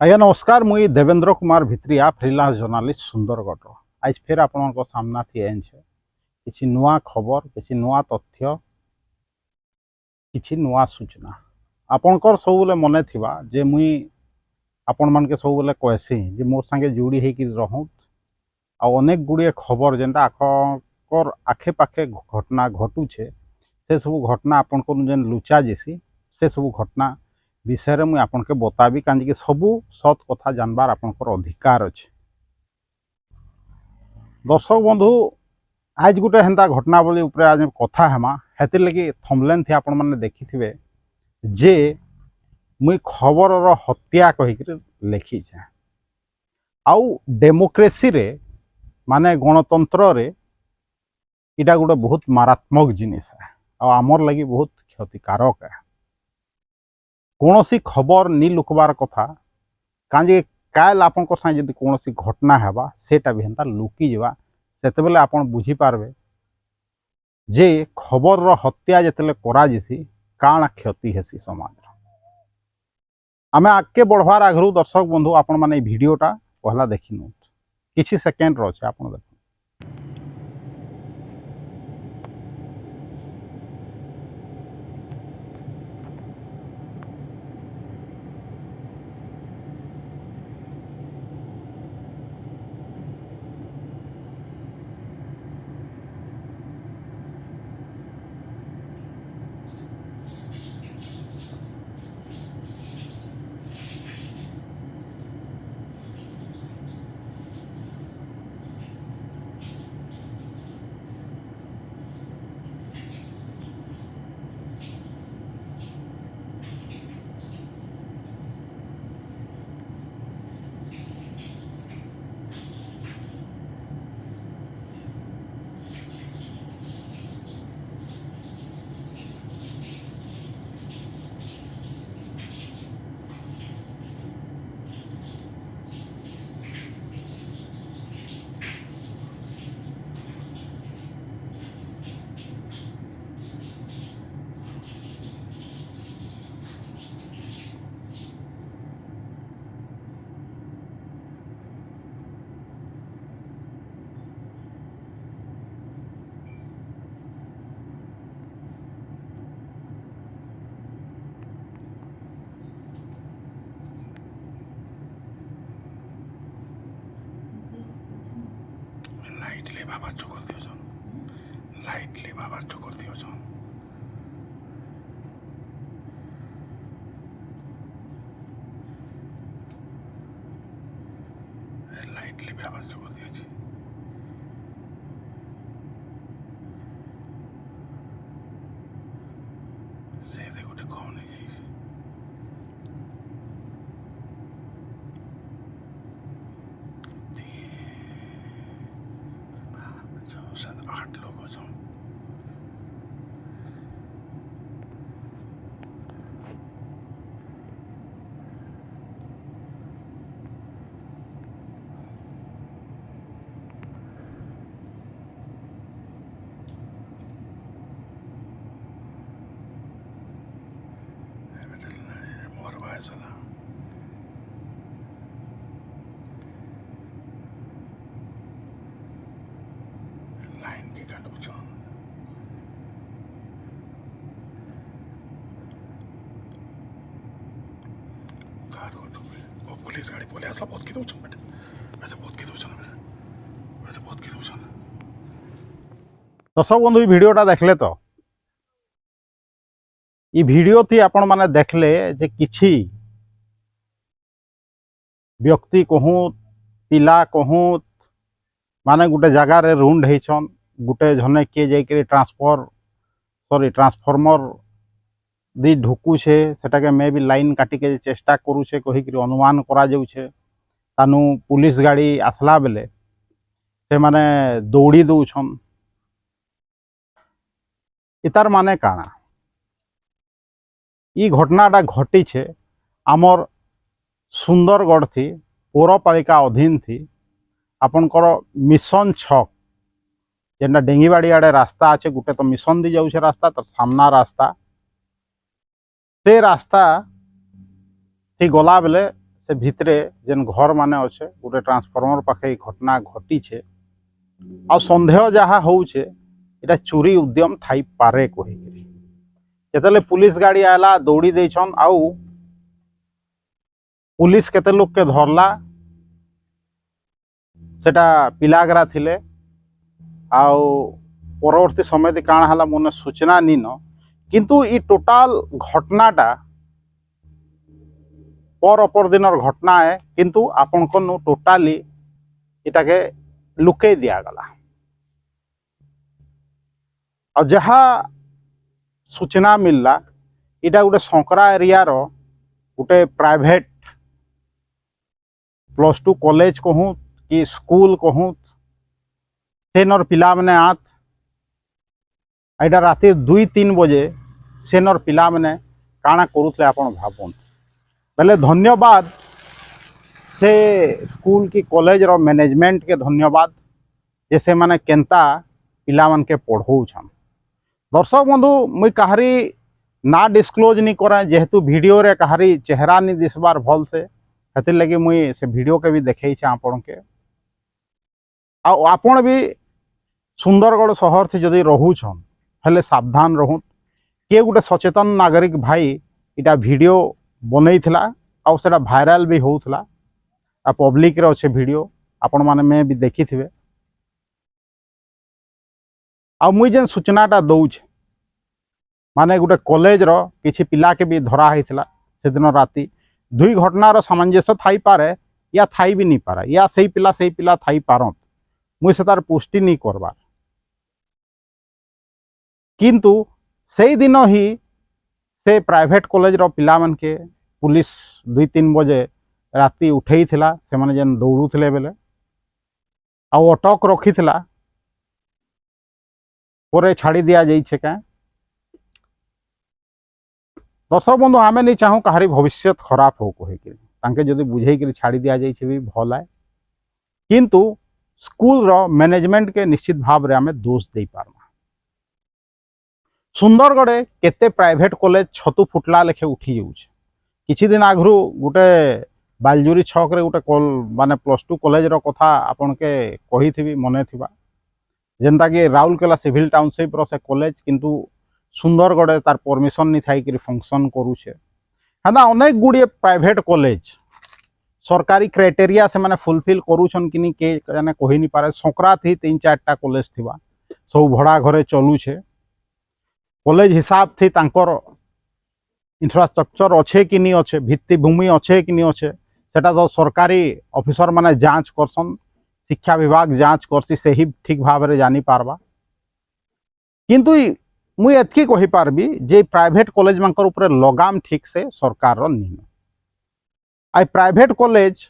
आज्ञा नमस्कार मुई देवेंद्र कुमार भित्रिया फ्रीलांस जर्नालिस्ट सुंदरगढ़। आज फिर आपण सामना थी आनछे किसी नुआ खबर किसी नुआ तथ्य किसी नुआ सूचना आपणकर सब मन थिबा जे मुई आपण मान के सब कहसी जे मोर संगे जोड़ी होकर रहूँ अनेक गुड़िए खबर जेनटा आखर आखे पाखे घटना घटुचे से सब घटना आपण को जेन लुचा जेसी से सब घटना विषय मुझे आपन के बताबी कहीं सबू सत कथा जानबार आपंकर अधिकार अच्छे। दर्शक बंधु आज गोटे हेन्ता घटनावली उपरे आज कथा हेमा हेतिर लगी थंबनेल थी आपण माने देखिथिबे जे मुई खबर हत्या कहिक लिखी आउ डेमोक्रेसी रे माने गणतंत्र रे इटा गोटे बहुत मारात्मक जिनिस है आमर लगी बहुत क्षतिकारक है। कौन सी खबर नी लुकबार कथा कहीं काल आप कौन सी घटना है सेटा भी हेन्ता लुकी जावा से बेले आप बुझीपारे जे खबर हत्या जिते करासी काण क्षति हेसी समाज। आम आगे बढ़वार आगु दर्शक बंधु आपण मैंने भिडटा पहला देखी नौ किसी सेकेंड अच्छे आप देख लाइटली बाबा चोकर दियोछन लाइटली बाबा चोकर दियोछन लाइटली बाबा चोकर दियोछि से दे गोटे कौन है शायद 8 लोग हो जाओ मोर भाई सला लाइन के काटू जो कार वो पुलिस गाड़ी बोले असला बहुत की दोचन बेटा वैसे बहुत की दोचन बेटा वैसे बहुत की दोचन। दर्शक बंधु भिडटा देखले तो ये वीडियो थी आपण माने देखले जे किछि व्यक्ति कहूँ पिला कहूँ माने गोटे जगार रुंड होन गोटे झने किए जाकर ट्रांसफॉर्मर दी ढुकुछे सेटाके मे भी लाइन काटिके चेष्टा करुछे कहीकि अनुमान करा जाउछे तानु पुलिस गाड़ी आसला बेले से माने दौड़ी दौछन इतार माने काना ई घटनाटा घटी छे आमर सुंदरगढ़ थी पौरपालिका अधीन थी आपनकर मिशन छक जेनटा डेंगीबाड़ी आड़े रास्ता अच्छे गोटे तो मिशन दी जाऊे रास्ता तो सामना रास्ता से रास्ता थी गला बेले से भितरे जेन घर माने अच्छे गोटे ट्रांसफॉर्मर पाखे घटना घटी छे आ संदेह जहाँ होउछे इटा चोरी उद्यम थाई पारे कहिकरी जेतले पुलिस गाड़ी आला दौड़ी देछन आउ पुलिस केते लोग के धरला सेटा पिलागरा थिले आउ परवर्ती समय काण हला मन सूचना नी न किंतु ई टोटाल घटनाटा पर अपर दिन घटना है किंतु आपण को टोटाली इटाके लुके दिया गला और जहाँ सूचना मिलला इटा गोटे संकरा एरिया रो गोटे प्राइवेट +2 कॉलेज कहूँ कि स्कूल कहूँ सेनर पिला माने आत एटा राति 2-3 बजे सेनर पिला माने काଣା करूथले आपण भाबुन बेले धन्यवाद से स्कूल की कॉलेज रो मैनेजमेंट के धन्यवाद जे से माने केंता पिला मन के पढ़ौछन। दर्शक बंधु मुई कहारी ना डिस्क्लोज नहीं करे जेहेतु वीडियो रे कहारी चेहरा नहीं दिसबार भल से हेतिर लगी मुई से वीडियो के भी देखै छे आपण के आपण भी सुंदरगढ़ शहर थी जदि रहूछन हेले सावधान रहूँ किए गोटे सचेतन नागरिक भाई इटा वीडियो बनईला आउ सेटा भाइराल भी होउथला आ पब्लिक रे अच्छे वीडियो आपण माने में भी देखी थिबे आ मुई जेन सूचनाटा दउछ माने गोटे कॉलेज रो किछि पिला के भी धरा हैथिला से दिन राति 2 घटना रो सामंजस्य थाई पारे या थाई भी नहीं पारे या सही पिला थाई पारत मुई से तार पुष्टि नहीं करबार किंतु से दिन ही से प्राइवेट कॉलेज रो पिला मन के पुलिस 2-3 बजे राति उठे थिला से माने जेन दौड़ुथिले बेले आ अटक रखिथिला परे छाड़ी दिया जाइछे का दर्शक बंधु आमे नहीं चाहूँ कहारी भविष्य खराब हो कहे जदि बुझे छाड़ी दिया जाइछे भी भल है किंतु स्कूल रो मैनेजमेंट के निश्चित भाव रे आमे दोष दे पारमा सुंदरगढ़ केते प्राइवेट कॉलेज छतु फुटला लेखे उठी जाउछे किछि दिन आगरू गोटे बालजूरी छक रे गोटे माने +2 कॉलेज रो कथा आपन के कही थी मने थिबा जेनता कि राउरकेला सिविल टाउनशिप रो से कॉलेज किंतु सुंदरगढ़ तार परमिशन नहीं थाई कि फंक्शन करूछे हेना अनेक गुड़िए प्राइवेट कॉलेज सरकारी क्राइटेरिया से माने फुलफिल करूछन कि नहीं के जाने कही नहीं पारे संक्रा थी 3-4टा कॉलेज थिबा सब भड़ा घरे चलुछे कॉलेज हिसाब थी तांकर इंफ्रास्ट्रक्चर अच्छे कि नहीं अच्छे भित्तिभूमि अच्छे कि नहीं अच्छे सेटा तो सरकारी ऑफिसर माने जांच करसन शिक्षा विभाग जांच करसी से ही ठीक भाव रे जानी पारबा किंतु मुई एतकी कही पारबी जे प्राइवेट कॉलेज मानकर ऊपर लगाम ठीक से सरकार रो नहीं आई प्राइवेट कॉलेज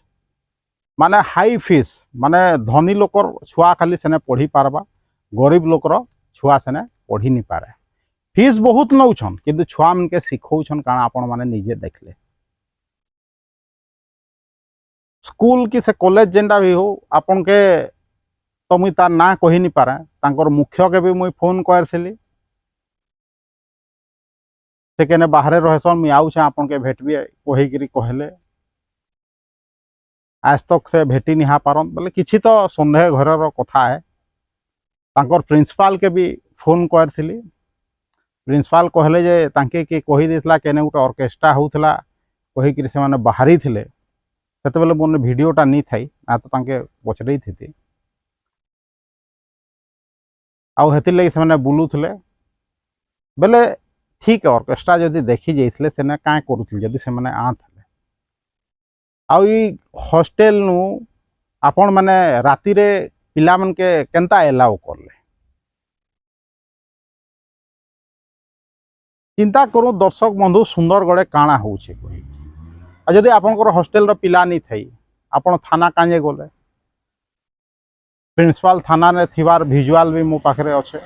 माने हाई फीस माने धनी लोकर छुआ खाली सेने पढ़ी पारबा गरीब लोकर छुआ सेने पढ़ी नहीं पारे फीस बहुत नौछन किंतु छुआ मन के सिखौछन काना आपण माने निजे देखले स्कूल की से कॉलेज जेंडा भी हो आपन के तो मुई तार ना कही नहीं पारे तांकर मुख्य के भी मुई फोन करथिली से केने बाहरे रहसन मुई आउछे आपन के भेटबी कही गिरी कहले आज तक से भेटी नहीं हा पारन बोले किछि तो संदेह घर रो कथा है तांकर प्रिंसिपल के भी फोन करथिली प्रिंसिपल कहले जे तांके के कही देथला केने गोटे ऑर्केस्ट्रा होउथला कही कि से माने बाहरी थिले सेते बेले मोर वीडियोटा नहीं थाई ना तो तांके पचरई थी आउ हेतिर लगी से माने बुलुथले बेले ठीक है ऑर्केस्ट्रा जदि देखी जाइथिले सेने काए करूथिले जदि से माने आथले आउ ई हॉस्टल नु आपण माने राति रे पिला मन के केनता एलाउ करले चिंता करूँ दर्शक बंधु सुंदरगढ़ काଣା होउछे कहि आ जदि आपनकर हॉस्टल रो पिला नहीं थई आपण थाना कांजे गले प्रिंसिपल थाना ने थिवार विजुअल भी मो पाखरे अच्छे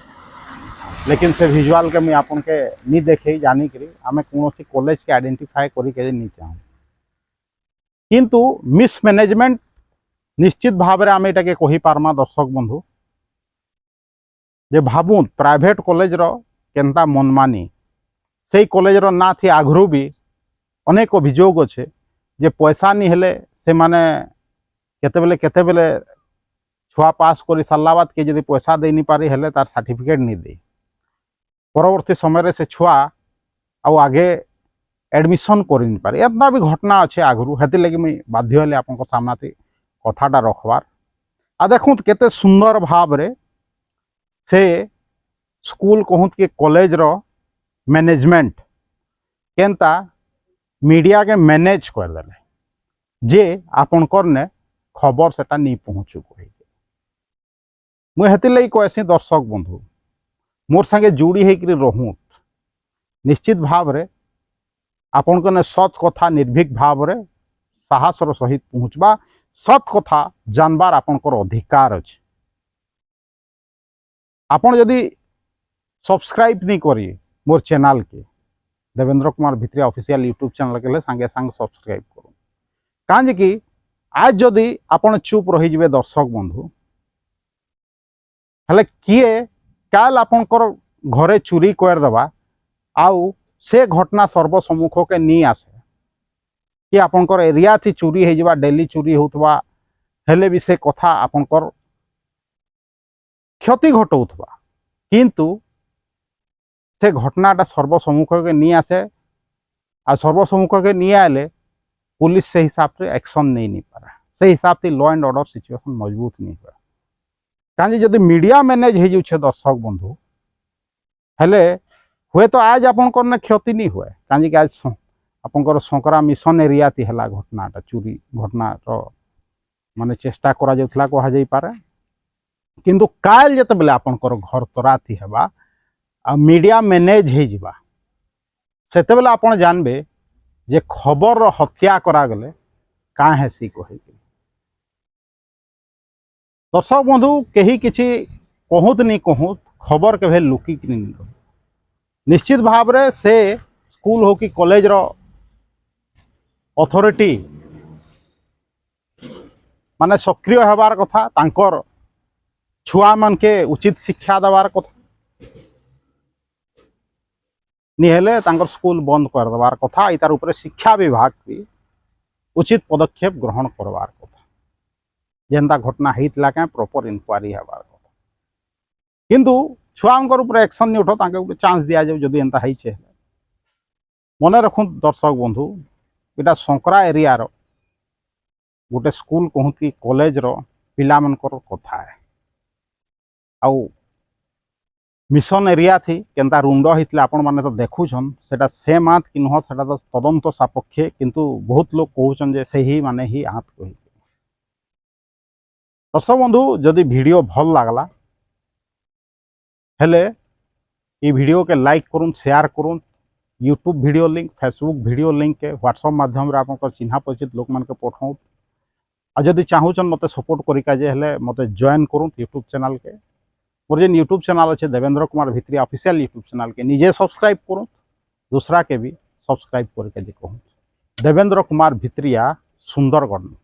लेकिन से विजुअल के मुझे आपन के नहीं देखे जानी करी आमे कोनोसी कॉलेज के आइडेंटिफाई करी के नहीं चाहूँ किंतु मिसमैनेजमेंट निश्चित भाव में आम एटा के कही पारमा दर्शक बंधु जे भाबुन प्राइवेट कॉलेज रो केनता मनमानी से कॉलेज रो ना थी आगरू भी अनेक अभियोग अच्छे जे पैसा नहीं हेले से माने केतेबेले छुआ पास कर सारा बाद के जब पैसा दे नहीं पारी हेले तार सर्टिफिकेट नहीं दे परवर्ती समय से छुआ आउ आगे एडमिशन कर नहीं पारे एतना भी घटना अच्छे आगु हेती लगी मुई बाध्य हेले आपन सामना कथाटा रखबार आ देखुत केते सुंदर भाव रे से स्कूल कहूत कि कॉलेज रो मैनेजमेंट केनता मीडिया के मैनेज कर देले जे आपन करने खबर सेटा नहीं पहुँचू कही मुई हेती लगी कहसी दर्शक बंधु मोर संगे जोड़ी होकर रहूत निश्चित भाव रे आपन कने सत कथा निर्भीक भाव रे साहसर सहित पहुँचबा सत कथा जानबार आपनकर अधिकार अच्छे आपन जदि सब्सक्राइब नहीं करी मोर चैनल के Devendra Kumar Bhitriya official YouTube channel के सांगे सांग सब्सक्राइब करूँ कहीं कि आज जदि आपन चुप रही जिवे दर्शक बंधु हेले किए काल आपनकर घरे चोरी करदेवा आउ से घटना सर्वसम्मुख के नहीं आसे कि आपनकर एरिया थी चोरी हो जावा डेली चोरी होतबा हेले भी से कथा आपनकर क्षति घटौथबा किंतु से घटनाटा सर्वसम्मुख के नहीं आसे आ सर्वसम्मुख के नहीं आले पुलिस से हिसाब से एक्शन नहीं पारा से हिसाब से लॉ एंड ऑर्डर सिचुएशन मजबूत नहीं हुआ कहीं जदि मीडिया मैनेज हो जाए दर्शक बंधु हेले हुए तो आज आपन क्षति नहीं हुए कहीं आज आपंकर संकरा मिशन एरिया थी है घटनाटा चोरी घटना तो माने चेष्टा करा जाउथला कहा जाई पारे किंतु काल जते बेले आपनकर घर तोरा थी हेबा आ मीडिया मैनेज हो जिबा सेते बेले आपन जानबे जे खबर हत्या करा गले का हेसी कहि दर्शक बंधु कहीं किसी कहूत नहीं कहूत खबर के भेल लुकी नहीं निश्चित भाव रे से स्कूल हो कि कॉलेज रो अथॉरिटी माने सक्रिय होबार कथा तांकर छुआ मान के उचित शिक्षा देवार कथा निहेले तांकर स्कूल बंद कर देवार कथा इतार ऊपर शिक्षा विभाग भी उचित पदक्षेप ग्रहण करवार कथा जेनता घटना होता क्या प्रॉपर इनक्वारी हबार कथा किंतु छुआंकर ऊपर एक्शन नहीं उठो तांके ऊपर चांस दिया जाए जदि एंता होइछे मन रखु दर्शक बंधु इटा संकरा एरिया रो गोटे स्कूल कहूँ कि कॉलेज रो पिला मनकर कथा है आउ मिशन एरिया थी केनता रुंड होता आपण मैंने तो देखुछन सेटा से मात कि नुह सेटा तो तदंत सापेक्षे किंतु बहुत लोग कहउछन जे से ही माने ही हाथ कही दर्शक बंधु जदि वीडियो भल लागला हेले ये वीडियो के लाइक करूँ शेयर करूँ YouTube video link Facebook video link के व्हाट्सएप माध्यम आप चिन्हा परिचित लोक मान के पठाऊँ आ जदि चाहूचन मत सपोर्ट करें मत जॉइन करूँ यूट्यूब चैनल के मोर जेन यूट्यूब चैनल अच्छे Devendra Kumar Bhitriya official YouTube channel के निजे सब्सक्राइब करूँ दूसरा के भी सब्सक्राइब करके कहूँ देवेंद्र कुमार भित्रिया सुंदरगढ़।